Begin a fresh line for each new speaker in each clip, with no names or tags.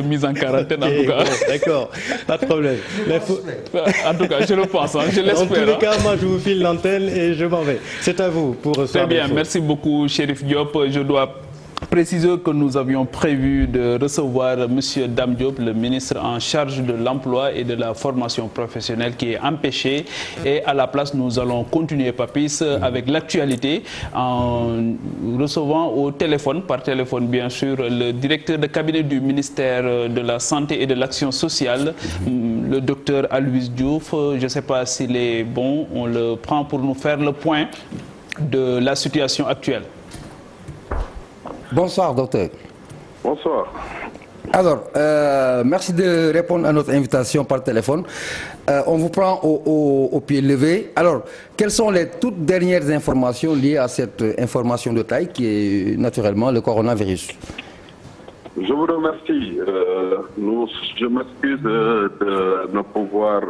mise en quarantaine, en tout cas.
Bon, d'accord, pas de problème.
En tout cas, je le pense, hein, je l'espère.
En tous les cas, moi, je vous file l'antenne et je m'en vais. C'est à vous pour
Très bien, merci beaucoup, Chérif Diop. Je dois préciser que nous avions prévu de recevoir M. Dame Diop, le ministre en charge de l'emploi et de la formation professionnelle, qui est empêché. Et à la place, nous allons continuer, Papis, avec l'actualité, en recevant au téléphone, par téléphone bien sûr, le directeur de cabinet du ministère de la Santé et de l'Action sociale, le docteur Aloyse Diouf. Je ne sais pas s'il est bon, on le prend pour nous faire le point de la situation actuelle.
Bonsoir, docteur.
Bonsoir.
Alors, merci de répondre à notre invitation par téléphone. On vous prend au pied levé. Alors, quelles sont les toutes dernières informations liées à cette information de taille qui est naturellement le coronavirus?
Je vous remercie. Je m'excuse de ne pouvoir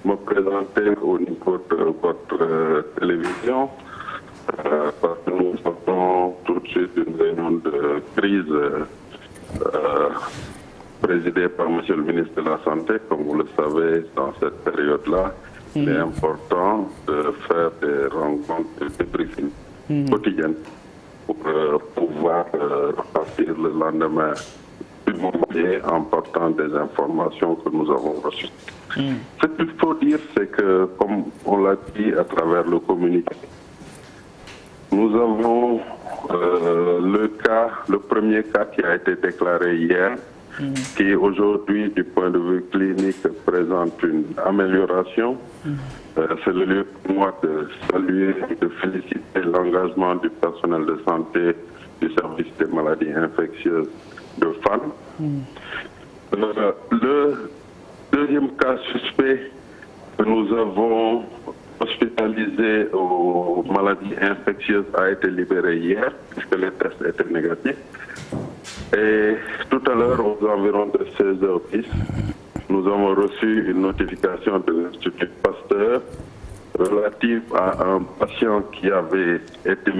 me présenter au niveau de votre télévision. Parce que nous sortons tout de suite d'une réunion de crise présidée par M. le ministre de la Santé. Comme vous le savez, dans cette période-là, il est important de faire des rencontres de briefing quotidiennes pour pouvoir repartir le lendemain du mobilier en partant des informations que nous avons reçues. Ce qu'il faut dire, c'est que, comme on l'a dit à travers le communiqué, nous avons le premier cas qui a été déclaré hier, qui aujourd'hui, du point de vue clinique, présente une amélioration. C'est le lieu pour moi de saluer et de féliciter l'engagement du personnel de santé du service des maladies infectieuses de FAN. Le deuxième cas suspect que nous avons hospitalisé aux maladies infectieuses a été libéré hier, puisque les tests étaient négatifs. Et tout à l'heure, aux environs de 16h10, nous avons reçu une notification de l'Institut Pasteur relative à un patient qui avait été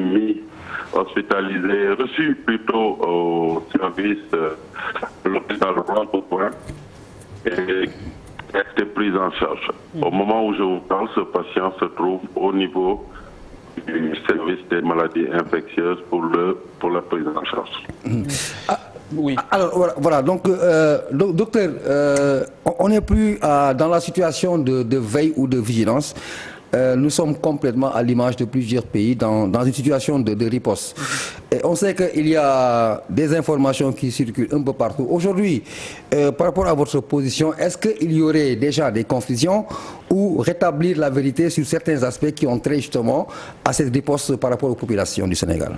reçu plutôt au service de l'hôpital Roi-Baudouin et a été pris en charge. Au moment où je vous parle, ce patient se trouve au niveau du service des maladies infectieuses pour la prise en charge.
Oui. Alors voilà, donc docteur, on n'est plus dans la situation de veille ou de vigilance. Nous sommes complètement à l'image de plusieurs pays dans une situation de riposte. Et on sait qu'il y a des informations qui circulent un peu partout. Aujourd'hui, par rapport à votre position, est-ce qu'il y aurait déjà des confusions ou rétablir la vérité sur certains aspects qui ont trait justement à cette riposte par rapport aux populations du Sénégal?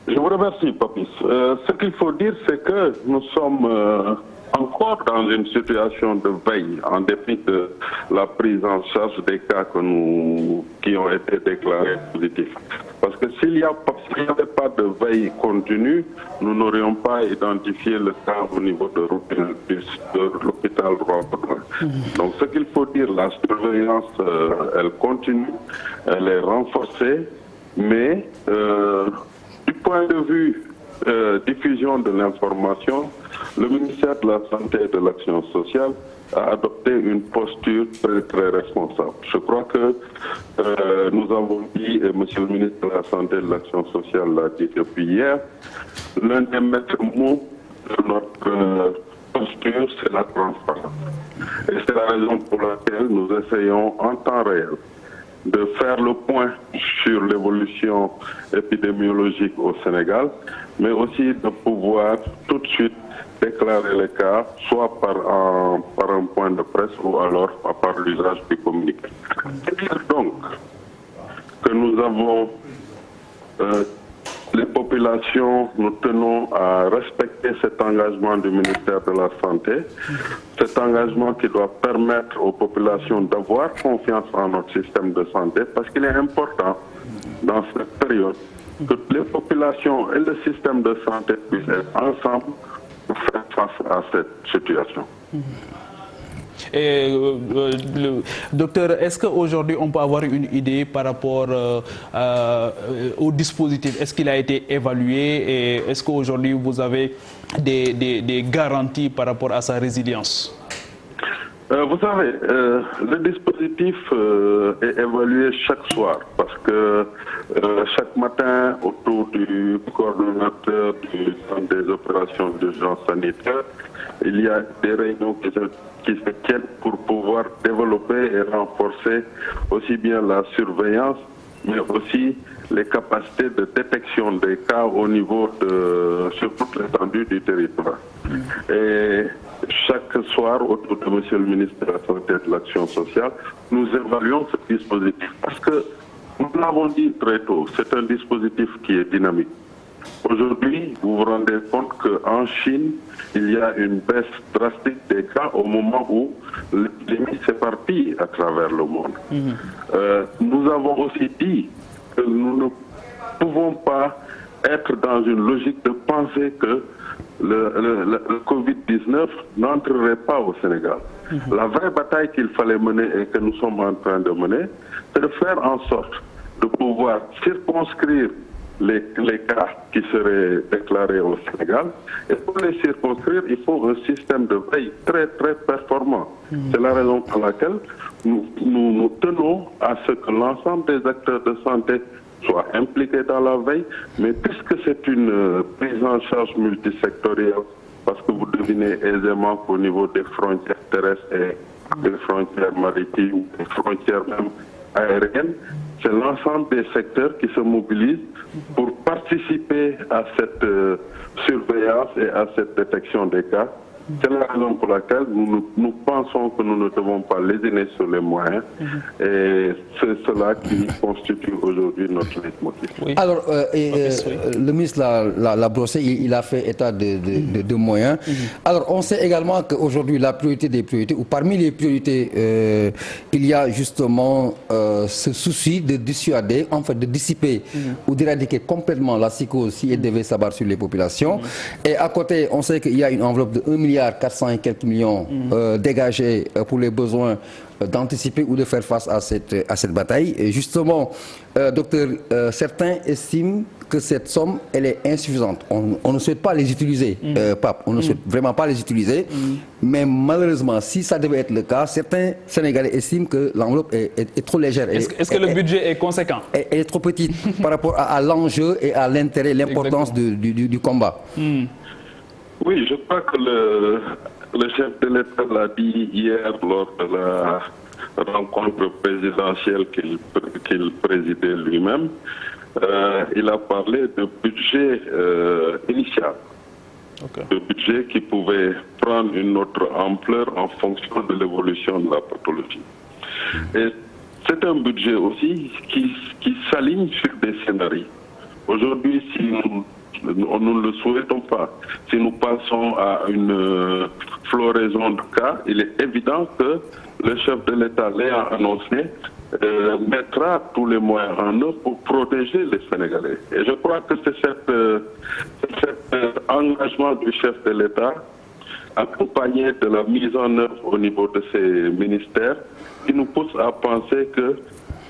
Je vous remercie, Papis. Ce qu'il faut dire, c'est que nous sommes encore dans une situation de veille, en dépit de la prise en charge des cas qui ont été déclarés positifs. Parce que s'il n'y avait pas de veille continue, nous n'aurions pas identifié le cas au niveau de l'hôpital Roi-Baudouin. Donc ce qu'il faut dire, la surveillance, elle continue, elle est renforcée, mais du point de vue diffusion de l'information, le ministère de la Santé et de l'Action sociale a adopté une posture très, très responsable. Je crois que nous avons dit, et M. le ministre de la Santé et de l'Action sociale l'a dit depuis hier, l'un des maîtres mots de notre posture, c'est la transparence. Et c'est la raison pour laquelle nous essayons en temps réel de faire le point sur l'évolution épidémiologique au Sénégal, mais aussi de pouvoir tout de suite déclarer les cas, soit par un point de presse ou alors par l'usage du communiqué. C'est-à-dire donc que nous avons les populations, nous tenons à respecter cet engagement du ministère de la Santé, cet engagement qui doit permettre aux populations d'avoir confiance en notre système de santé, parce qu'il est important dans cette période que les populations et le système de santé puissent être ensemble pour faire face à cette situation.
Et, docteur, est-ce qu'aujourd'hui on peut avoir une idée par rapport au dispositif? Est-ce qu'il a été évalué et est-ce qu'aujourd'hui vous avez des garanties par rapport à sa résilience?
Vous savez, le dispositif est évalué chaque soir parce que chaque matin, autour du coordonnateur du centre des opérations d'urgence sanitaire, il y a des réunions qui se tiennent pour pouvoir développer et renforcer aussi bien la surveillance, mais aussi les capacités de détection des cas au niveau sur toute l'étendue du territoire. Et chaque soir, autour de Monsieur le ministre de la Santé et de l'Action sociale, nous évaluons ce dispositif. Parce que, nous l'avons dit très tôt, c'est un dispositif qui est dynamique. Aujourd'hui, vous vous rendez compte qu'en Chine, il y a une baisse drastique des cas au moment où l'épidémie s'éparpille à travers le monde. Nous avons aussi dit que nous ne pouvons pas être dans une logique de penser que le Covid-19 n'entrerait pas au Sénégal. La vraie bataille qu'il fallait mener et que nous sommes en train de mener, c'est de faire en sorte de pouvoir circonscrire les cas qui seraient déclarés au Sénégal. Et pour les circonscrire, il faut un système de veille très très performant. C'est la raison pour laquelle nous tenons à ce que l'ensemble des acteurs de santé soient impliqués dans la veille, mais puisque c'est une prise en charge multisectorielle, parce que vous devinez aisément qu'au niveau des frontières terrestres et des frontières maritimes ou des frontières même aériennes, c'est l'ensemble des secteurs qui se mobilisent pour participer à cette surveillance et à cette détection des cas. C'est la raison pour laquelle nous pensons que nous ne devons pas lésiner sur les moyens et c'est cela qui constitue aujourd'hui notre leitmotiv.
Oui. Alors, le ministre l'a brossé, il a fait état de moyens. Alors, on sait également qu'aujourd'hui, la priorité des priorités, ou parmi les priorités, il y a justement ce souci de dissuader, en fait de dissiper ou d'éradiquer complètement la psychose si elle devait s'abattre sur les populations. Et à côté, on sait qu'il y a une enveloppe de 1,4 et quelques millions dégagés pour les besoins d'anticiper ou de faire face à cette bataille. Et justement, docteur, certains estiment que cette somme, elle est insuffisante. On ne souhaite pas les utiliser, Pape, on ne souhaite vraiment pas les utiliser. Mais malheureusement, si ça devait être le cas, certains Sénégalais estiment que l'enveloppe est trop légère.
Est-ce que le budget est conséquent? Elle
est trop petite par rapport à l'enjeu et à l'intérêt, l'importance du combat.
Oui, je crois que le chef de l'État l'a dit hier lors de la rencontre présidentielle qu'il présidait lui-même. Il a parlé de budget initial, de budget qui pouvait prendre une autre ampleur en fonction de l'évolution de la pathologie. Et c'est un budget aussi qui s'aligne sur des scénarios. Aujourd'hui, si nous ne le souhaitons pas. Si nous passons à une floraison de cas, il est évident que le chef de l'État l'ayant annoncé mettra tous les moyens en œuvre pour protéger les Sénégalais. Et je crois que c'est cet engagement du chef de l'État, accompagné de la mise en œuvre au niveau de ses ministères, qui nous pousse à penser que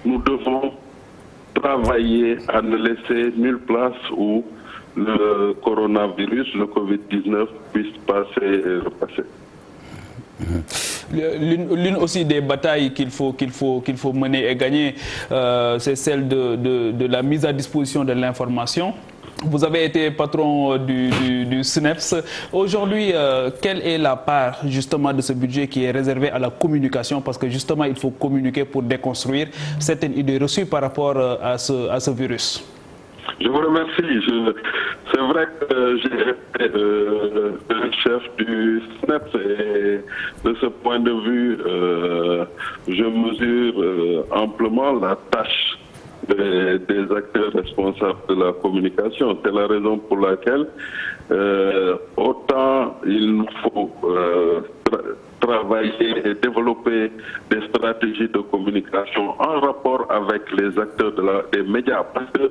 nous devons travailler à ne laisser nulle place où le coronavirus, le Covid-19 puisse passer et repasser.
L'une aussi des batailles qu'il faut mener et gagner, c'est celle de la mise à disposition de l'information. Vous avez été patron du SNEPS. Aujourd'hui, quelle est la part justement de ce budget qui est réservé à la communication? Parce que justement, il faut communiquer pour déconstruire certaines idées reçues par rapport à ce virus.
Je vous remercie. C'est vrai que j'ai été le chef du SNEPS et de ce point de vue, je mesure amplement la tâche des acteurs responsables de la communication. C'est la raison pour laquelle autant il nous faut travailler et développer des stratégies de communication en rapport avec les acteurs des médias. Parce que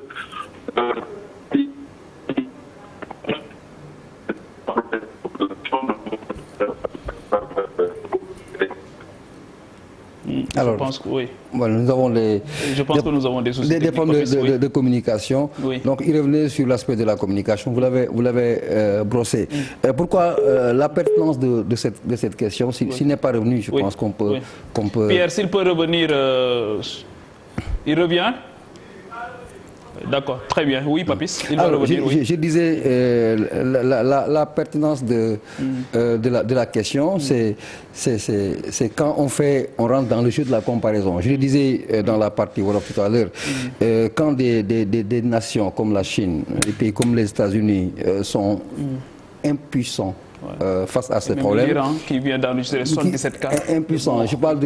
Alors,
je pense que oui.
Voilà, nous avons
je pense que nous avons des soucis
des problèmes de communication.
Oui.
Donc, il revenait sur l'aspect de la communication. Vous l'avez brossé. Pourquoi la pertinence de cette question, s'il n'est pas revenu, je pense qu'on peut,
Pierre, s'il peut revenir, il revient. D'accord, très bien. Oui, Papis, il va revenir.
Je disais la pertinence de la question, c'est quand on rentre dans le jeu de la comparaison. Je le disais dans la partie Wolof tout à l'heure, quand des nations comme la Chine, des pays comme les États-Unis sont impuissants face à ce problème.
L'Iran qui vient d'enregistrer 77 cas.
Impuissant. Je parle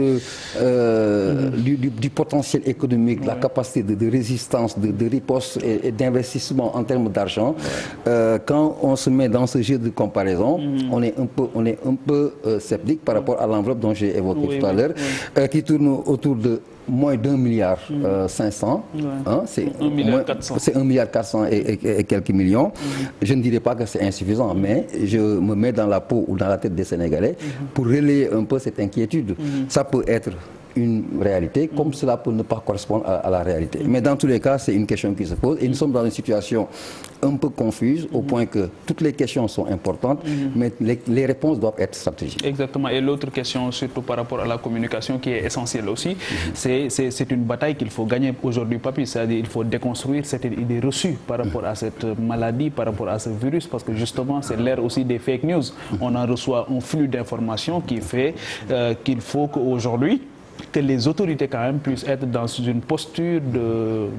du potentiel économique, la capacité de résistance, de riposte et d'investissement en termes d'argent. Quand on se met dans ce jeu de comparaison, on est un peu sceptique par rapport à l'enveloppe dont j'ai évoqué tout à l'heure, qui tourne autour de moins d'1,5 milliard. Hein, c'est 1,4 milliard. C'est 1,4 milliard et quelques millions. Je ne dirais pas que c'est insuffisant, mais je me mets dans la peau ou dans la tête des Sénégalais pour relayer un peu cette inquiétude. Ça peut être une réalité, comme cela peut ne pas correspondre à la réalité. Mais dans tous les cas, c'est une question qui se pose. Et nous sommes dans une situation un peu confuse, au point que toutes les questions sont importantes, mais les réponses doivent être stratégiques.
Exactement. Et l'autre question, surtout par rapport à la communication, qui est essentielle aussi, c'est une bataille qu'il faut gagner aujourd'hui, Papy. C'est-à-dire qu'il faut déconstruire cette idée reçue par rapport à cette maladie, par rapport à ce virus, parce que justement, c'est l'ère aussi des fake news. On en reçoit un flux d'informations qui fait qu'il faut qu'aujourd'hui, que les autorités quand même puissent être dans une posture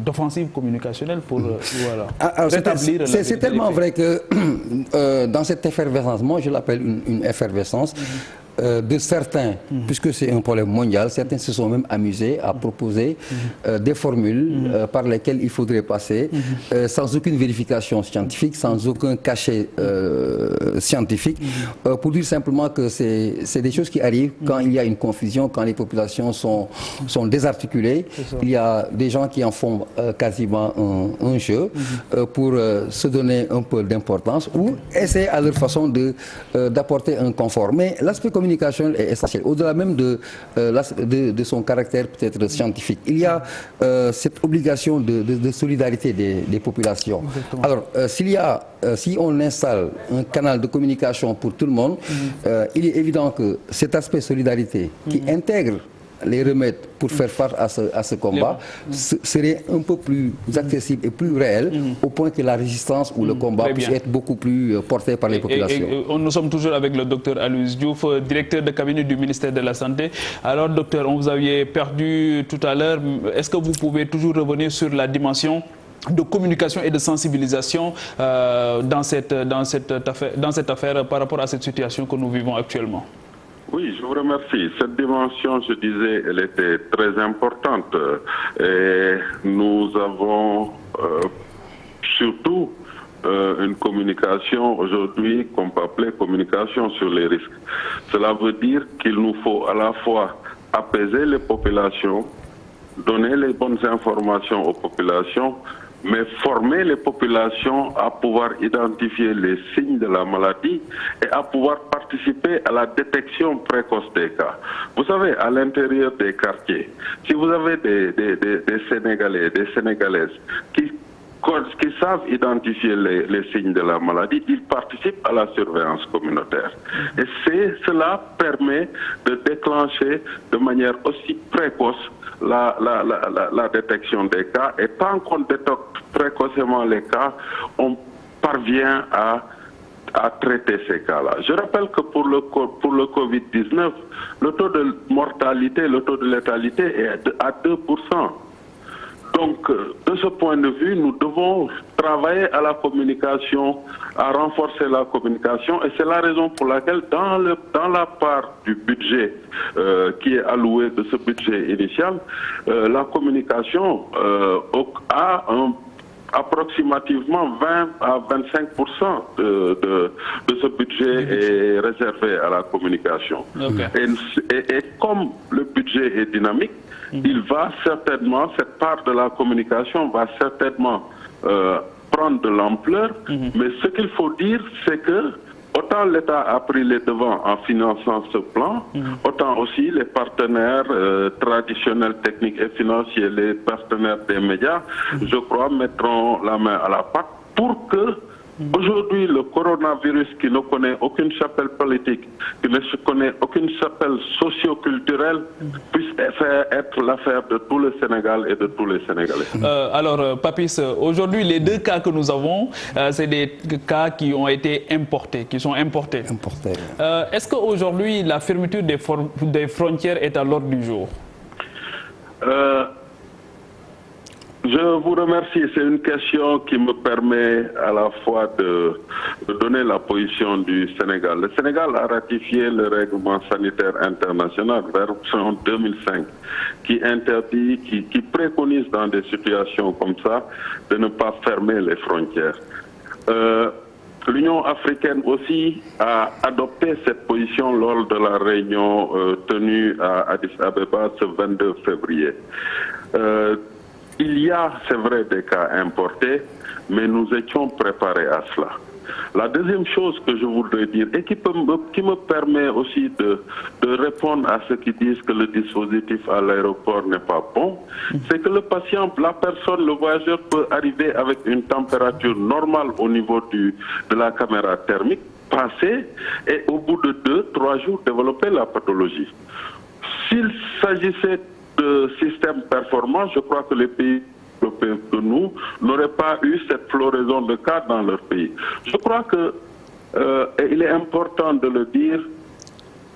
d'offensive communicationnelle pour rétablir la vérité.
C'est tellement vrai que dans cette effervescence, moi je l'appelle une effervescence, de certains, puisque c'est un problème mondial, certains se sont même amusés à proposer des formules par lesquelles il faudrait passer sans aucune vérification scientifique, sans aucun cachet scientifique, pour dire simplement que c'est des choses qui arrivent quand il y a une confusion, quand les populations sont désarticulées. Il y a des gens qui en font quasiment un jeu pour se donner un peu d'importance ou essayer à leur façon d'apporter un confort. Mais l'aspect communication est essentiel. Au-delà même de son caractère peut-être scientifique, il y a cette obligation de solidarité des populations. Exactement. Alors, si on installe un canal de communication pour tout le monde, il est évident que cet aspect solidarité qui intègre les remèdes pour faire face à ce combat serait un peu plus accessible et plus réel, au point que la résistance ou le combat puisse être beaucoup plus porté par les populations.
Nous sommes toujours avec le docteur Aloyse Diouf, directeur de cabinet du ministère de la Santé. Alors docteur, on vous avait perdu tout à l'heure. Est-ce que vous pouvez toujours revenir sur la dimension de communication et de sensibilisation dans cette affaire par rapport à cette situation que nous vivons actuellement?
Oui, je vous remercie. Cette dimension, je disais, elle était très importante. Et nous avons surtout une communication aujourd'hui qu'on peut appeler communication sur les risques. Cela veut dire qu'il nous faut à la fois apaiser les populations, donner les bonnes informations aux populations, mais former les populations à pouvoir identifier les signes de la maladie et à pouvoir participer à la détection précoce des cas. Vous savez, à l'intérieur des quartiers, si vous avez des Sénégalais, des Sénégalaises qui savent identifier les signes de la maladie, ils participent à la surveillance communautaire. Et cela permet de déclencher de manière aussi précoce la détection des cas, et tant qu'on détecte précocement les cas, on parvient à traiter ces cas-là. Je rappelle que pour le Covid-19, le taux de mortalité, le taux de létalité est à 2%. Donc, de ce point de vue, nous devons travailler à la communication, à renforcer la communication, et c'est la raison pour laquelle, dans la part du budget qui est alloué de ce budget initial, la communication a approximativement 20 à 25% de ce budget est réservé à la communication. Et comme le budget est dynamique, il va certainement, cette part de la communication va certainement prendre de l'ampleur, mais ce qu'il faut dire, c'est que autant l'État a pris les devants en finançant ce plan, autant aussi les partenaires traditionnels, techniques et financiers, les partenaires des médias, je crois, mettront la main à la pâte pour que aujourd'hui, le coronavirus qui ne connaît aucune chapelle politique, qui ne connaît aucune chapelle socio-culturelle, puisse être l'affaire de tout le Sénégal et de tous les Sénégalais.
Alors, Papis, aujourd'hui, les 2 cas que nous avons, c'est des cas qui ont été importés, qui sont importés. Est-ce qu'aujourd'hui, la fermeture des frontières est à l'ordre du jour?
Je vous remercie. C'est une question qui me permet à la fois de donner la position du Sénégal. Le Sénégal a ratifié le règlement sanitaire international version 2005 qui interdit, qui préconise dans des situations comme ça de ne pas fermer les frontières. L'Union africaine aussi a adopté cette position lors de la réunion tenue à Addis Abeba ce 22 février. Il y a, c'est vrai, des cas importés, mais nous étions préparés à cela. La deuxième chose que je voudrais dire, et qui me permet aussi de répondre à ceux qui disent que le dispositif à l'aéroport n'est pas bon, c'est que le patient, la personne, le voyageur peut arriver avec une température normale au niveau de la caméra thermique, passer, et au bout de 2-3 jours, développer la pathologie. S'il s'agissait de systèmes performants, je crois que les pays européens que nous n'auraient pas eu cette floraison de cas dans leur pays. Je crois que, et il est important de le dire,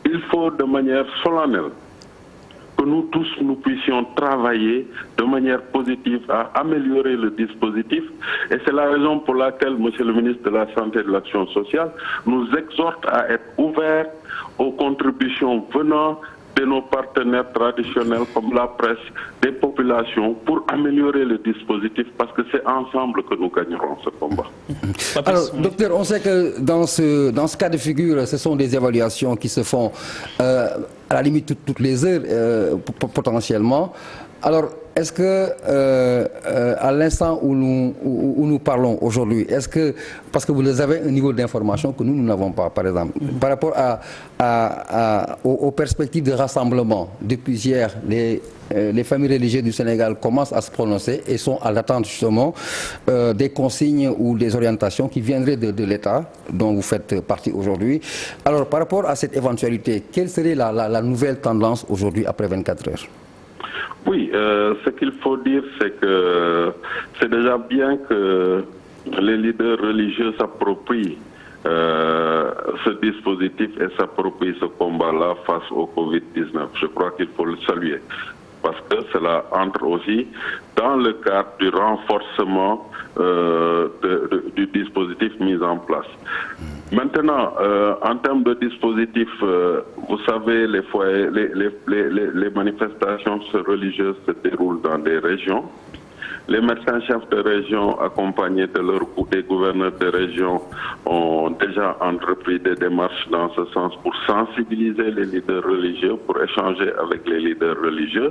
il faut de manière solennelle que nous tous nous puissions travailler de manière positive à améliorer le dispositif. Et c'est la raison pour laquelle, Monsieur le ministre de la Santé et de l'Action sociale nous exhorte à être ouverts aux contributions venant de nos partenaires traditionnels comme la presse, des populations, pour améliorer le dispositif, parce que c'est ensemble que nous gagnerons ce combat.
Alors, docteur, on sait que dans ce cas de figure, ce sont des évaluations qui se font à la limite toutes les heures, potentiellement. Alors, est-ce que, à l'instant où nous parlons aujourd'hui, est-ce que, parce que vous avez un niveau d'information que nous n'avons pas, par exemple, par rapport aux perspectives de rassemblement, depuis hier, les familles religieuses du Sénégal commencent à se prononcer et sont à l'attente justement des consignes ou des orientations qui viendraient de l'État, dont vous faites partie aujourd'hui. Alors, par rapport à cette éventualité, quelle serait la nouvelle tendance aujourd'hui après 24 heures?
Oui, ce qu'il faut dire, c'est que c'est déjà bien que les leaders religieux s'approprient ce dispositif et s'approprient ce combat-là face au Covid-19. Je crois qu'il faut le saluer, parce que cela entre aussi dans le cadre du renforcement du dispositif mis en place. Maintenant, en termes de dispositif, vous savez, les manifestations religieuses se déroulent dans des régions. Les médecins-chefs de région, accompagnés des gouverneurs de région, ont déjà entrepris des démarches dans ce sens pour sensibiliser les leaders religieux, pour échanger avec les leaders religieux.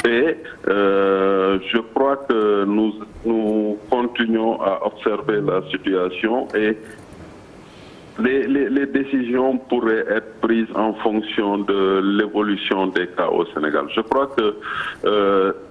Et je crois que nous continuons à observer la situation et les décisions pourraient être prises en fonction de l'évolution des cas au Sénégal. Je crois que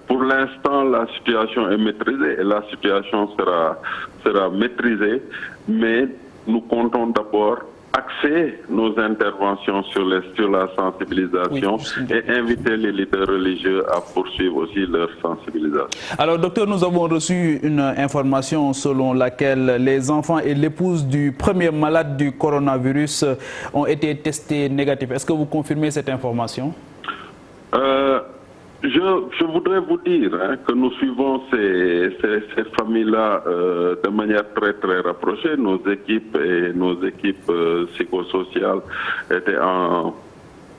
pour l'instant, la situation est maîtrisée et la situation sera maîtrisée, mais nous comptons d'abord axer nos interventions sur la sensibilisation et inviter les leaders religieux à poursuivre aussi leur sensibilisation.
Alors, docteur, nous avons reçu une information selon laquelle les enfants et l'épouse du premier malade du coronavirus ont été testés négatifs. Est-ce que vous confirmez cette information?
Je voudrais vous dire que nous suivons ces familles-là de manière très très rapprochée. Nos équipes psychosociales étaient en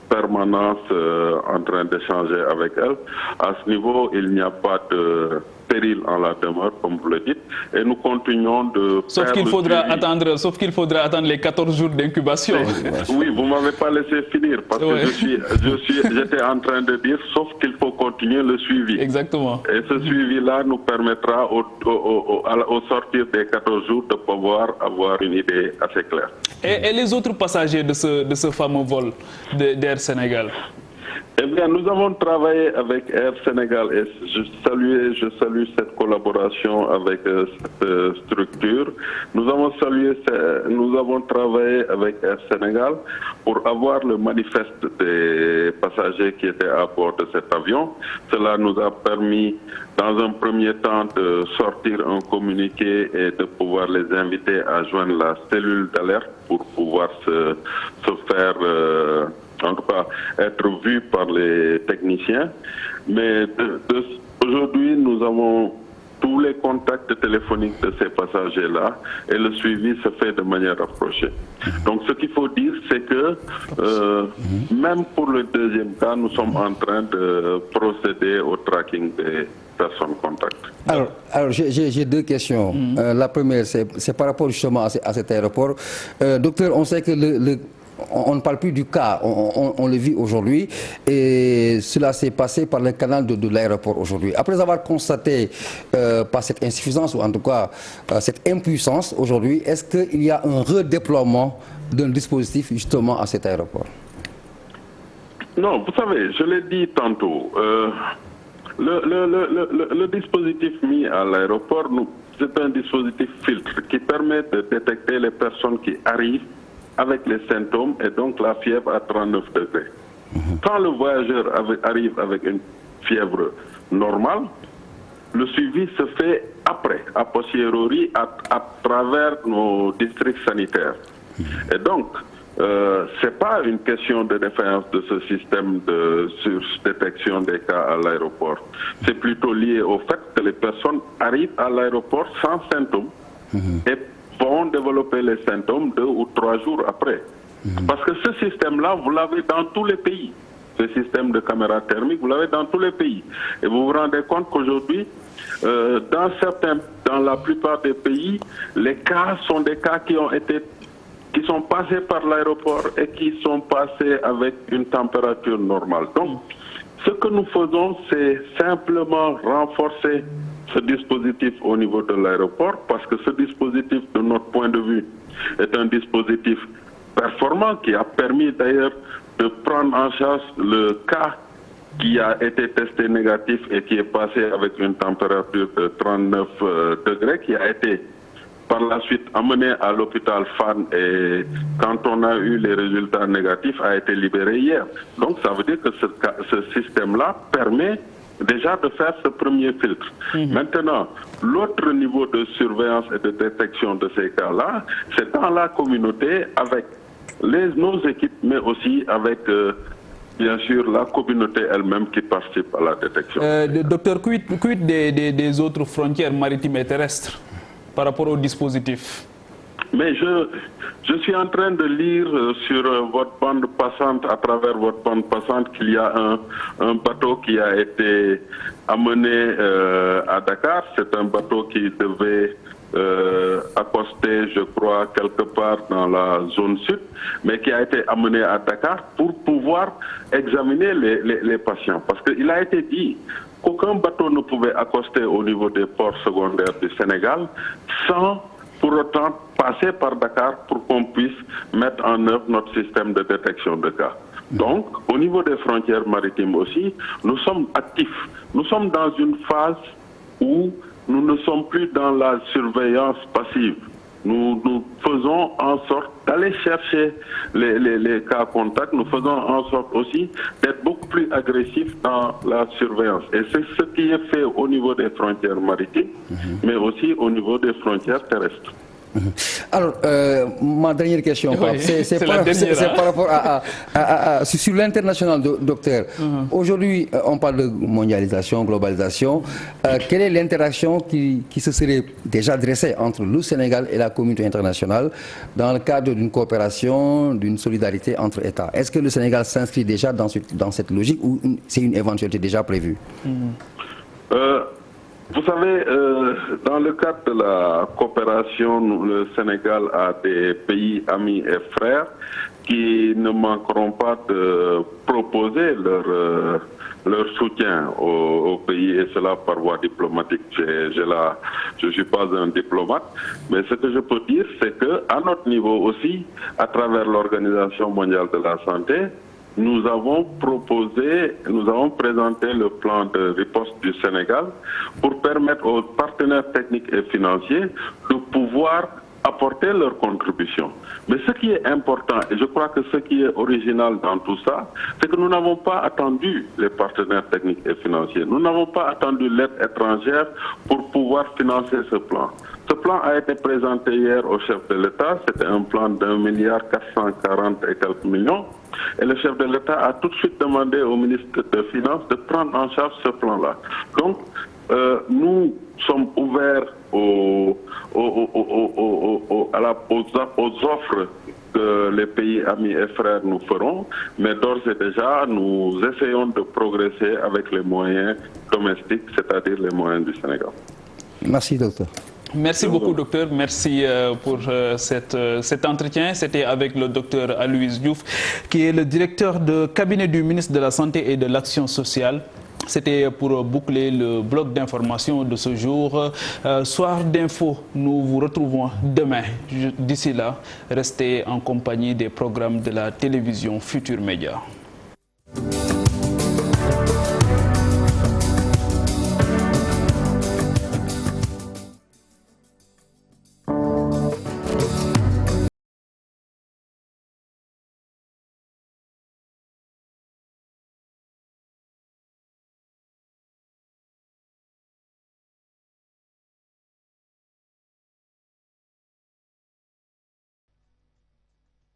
permanence en train d'échanger avec elles. À ce niveau, il n'y a pas péril en la demeure, comme vous le dites, et nous continuons de
sauf qu'il faudra attendre les 14 jours d'incubation.
Oui, vous ne m'avez pas laissé finir, parce que j'étais en train de dire, sauf qu'il faut continuer le suivi.
Exactement.
Et ce suivi-là nous permettra, au sortir des 14 jours, de pouvoir avoir une idée assez claire.
Et les autres passagers de ce fameux vol d'Air Sénégal?
Eh bien, nous avons travaillé avec Air Sénégal et je salue cette collaboration avec cette structure. Nous avons travaillé avec Air Sénégal pour avoir le manifeste des passagers qui étaient à bord de cet avion. Cela nous a permis, dans un premier temps, de sortir un communiqué et de pouvoir les inviter à joindre la cellule d'alerte pour pouvoir se faire... en tout cas être vu par les techniciens. Mais aujourd'hui, nous avons tous les contacts téléphoniques de ces passagers-là et le suivi se fait de manière rapprochée. Donc ce qu'il faut dire, c'est que même pour le deuxième cas, nous sommes en train de procéder au tracking des personnes contacts.
Alors j'ai deux questions. La première, c'est par rapport justement à cet aéroport. Docteur, on sait que on ne parle plus du cas, on le vit aujourd'hui et cela s'est passé par le canal de l'aéroport aujourd'hui. Après avoir constaté par cette insuffisance ou en tout cas cette impuissance aujourd'hui, est-ce qu'il y a un redéploiement d'un dispositif justement à cet aéroport?
Non, vous savez, je l'ai dit tantôt, le dispositif mis à l'aéroport, c'est un dispositif filtre qui permet de détecter les personnes qui arrivent avec les symptômes et donc la fièvre à 39 degrés. Quand le voyageur arrive avec une fièvre normale, le suivi se fait après, a posteriori, à travers nos districts sanitaires. Et donc, ce n'est pas une question de défaillance de ce système de détection des cas à l'aéroport. C'est plutôt lié au fait que les personnes arrivent à l'aéroport sans symptômes et vont développer les symptômes 2 ou 3 jours après. Parce que ce système-là, vous l'avez dans tous les pays. Ce système de caméra thermique, vous l'avez dans tous les pays. Et vous vous rendez compte qu'aujourd'hui, dans la plupart des pays, les cas sont des cas qui sont passés par l'aéroport et qui sont passés avec une température normale. Donc, ce que nous faisons, c'est simplement renforcer ce dispositif au niveau de l'aéroport, parce que ce dispositif, de notre point de vue, est un dispositif performant qui a permis d'ailleurs de prendre en charge le cas qui a été testé négatif et qui est passé avec une température de 39 degrés, qui a été par la suite amené à l'hôpital Fann et quand on a eu les résultats négatifs, a été libéré hier. Donc ça veut dire que ce système-là permet déjà de faire ce premier filtre. Maintenant, l'autre niveau de surveillance et de détection de ces cas-là, c'est dans la communauté avec nos équipes, mais aussi avec, bien sûr, la communauté elle-même qui participe à la détection.
Docteur, quid des autres frontières maritimes et terrestres par rapport au dispositif?
Mais je suis en train de lire sur votre bande passante, à travers votre bande passante, qu'il y a un bateau qui a été amené à Dakar. C'est un bateau qui devait accoster, je crois, quelque part dans la zone sud, mais qui a été amené à Dakar pour pouvoir examiner les patients. Parce qu'il a été dit qu'aucun bateau ne pouvait accoster au niveau des ports secondaires du Sénégal sans pour autant passer par Dakar pour qu'on puisse mettre en œuvre notre système de détection de cas. Donc, au niveau des frontières maritimes aussi, nous sommes actifs. Nous sommes dans une phase où nous ne sommes plus dans la surveillance passive. Nous faisons en sorte d'aller chercher les cas contacts. Nous faisons en sorte aussi d'être beaucoup plus agressifs dans la surveillance. Et c'est ce qui est fait au niveau des frontières maritimes, mais aussi au niveau des frontières terrestres.
Alors, ma dernière question, c'est par rapport sur l'international, docteur. Aujourd'hui, on parle de mondialisation, globalisation. Quelle est l'interaction qui se serait déjà dressée entre le Sénégal et la communauté internationale dans le cadre d'une coopération, d'une solidarité entre États? Est-ce que le Sénégal s'inscrit déjà dans cette logique ou c'est une éventualité déjà prévue?
Vous savez, dans le cadre de la coopération, le Sénégal a des pays amis et frères qui ne manqueront pas de proposer leur soutien au pays, et cela par voie diplomatique. Je ne suis pas un diplomate, mais ce que je peux dire, c'est qu'à notre niveau aussi, à travers l'Organisation mondiale de la santé, nous avons présenté le plan de riposte du Sénégal pour permettre aux partenaires techniques et financiers de pouvoir apporter leur contribution. Mais ce qui est important, et je crois que ce qui est original dans tout ça, c'est que nous n'avons pas attendu les partenaires techniques et financiers. Nous n'avons pas attendu l'aide étrangère pour pouvoir financer ce plan. Ce plan a été présenté hier au chef de l'État. C'était un plan d'1,440 et quelques millions. Et le chef de l'État a tout de suite demandé au ministre des Finances de prendre en charge ce plan-là. Donc, nous sommes ouverts aux offres que les pays amis et frères nous feront, mais d'ores et déjà, nous essayons de progresser avec les moyens domestiques, c'est-à-dire les moyens du Sénégal.
Merci, docteur.
Merci beaucoup, docteur. Merci pour cet entretien. C'était avec le docteur Aloyse Diouf, qui est le directeur de cabinet du ministre de la Santé et de l'Action sociale. C'était pour boucler le bloc d'information de ce jour. Soir d'info, nous vous retrouvons demain. D'ici là, restez en compagnie des programmes de la télévision Futur Média.